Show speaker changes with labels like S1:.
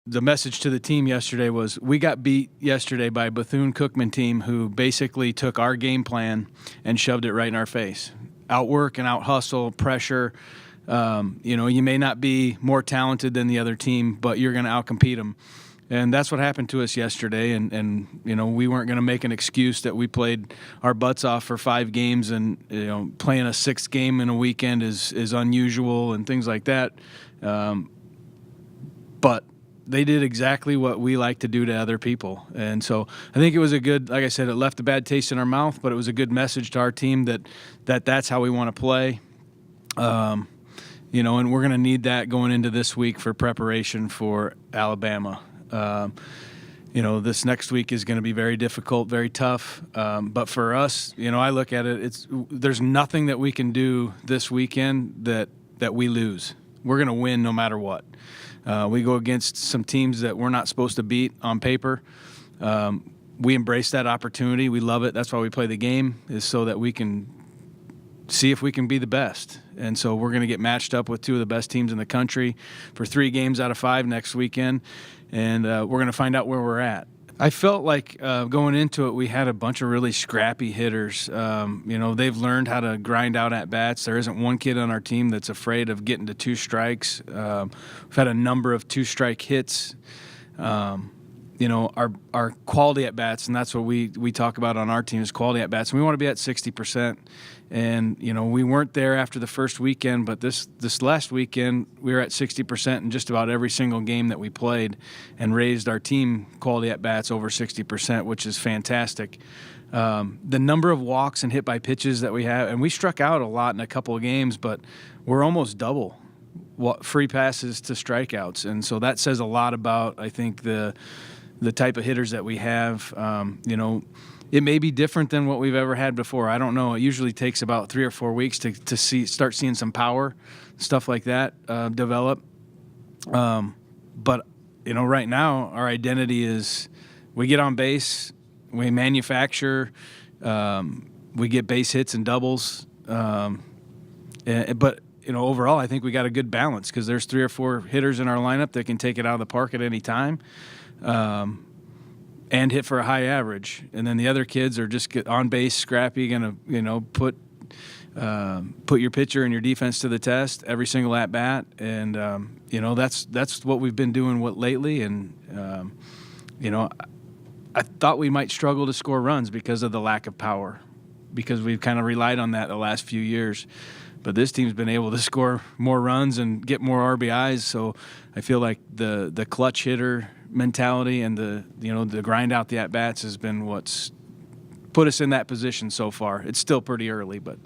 S1: the message to the team yesterday was we got beat yesterday by a Bethune-Cookman team who basically took our game plan and shoved it right in our face. Outwork and out-hustle, pressure. You may not be more talented than the other team, but you're going to outcompete them. And that's what happened to us yesterday. And we weren't going to make an excuse that we played our butts off for 5 games and, playing a 6th game in a weekend is unusual and things like that. But they did exactly what we like to do to other people. And so I think it was a good, like I said, it left a bad taste in our mouth, but it was a good message to our team that's how we want to play. And we're going to need that going into this week for preparation for Alabama. This next week is going to be very difficult, very tough. But for us, I look at it, there's nothing that we can do this weekend that we lose. We're going to win no matter what. We go against some teams that we're not supposed to beat on paper. We embrace that opportunity. We love it. That's why we play the game, is so that we can see if we can be the best. And so we're going to get matched up with 2 of the best teams in the country for 3 games out of 5 next weekend, and we're going to find out where we're at. I felt like going into it, we had a bunch of really scrappy hitters. They've learned how to grind out at-bats. There isn't one kid on our team that's afraid of getting to 2 strikes. We've had a number of 2-strike hits. Our quality at-bats, and that's what we talk about on our team, is quality at-bats. And we want to be at 60%. And, we weren't there after the first weekend, but this last weekend we were at 60% in just about every single game that we played and raised our team quality at-bats over 60%, which is fantastic. The number of walks and hit by pitches that we have, and we struck out a lot in a couple of games, but we're almost double free passes to strikeouts. And so that says a lot about, I think, the type of hitters that we have. It may be different than what we've ever had before. I don't know. It usually takes about 3 or 4 weeks to start seeing some power, stuff like that develop. But right now our identity is we get on base, we manufacture, we get base hits and doubles. But overall, I think we got a good balance because there's 3 or 4 hitters in our lineup that can take it out of the park at any time. And hit for a high average, and then the other kids are just on base, scrappy, gonna put your pitcher and your defense to the test every single at bat, and that's what we've been doing lately, and I thought we might struggle to score runs because of the lack of power, because we've kind of relied on that the last few years. But this team's been able to score more runs and get more RBIs, so I feel like the clutch hitter mentality and the grind out the at bats has been what's put us in that position so far. It's still pretty early, but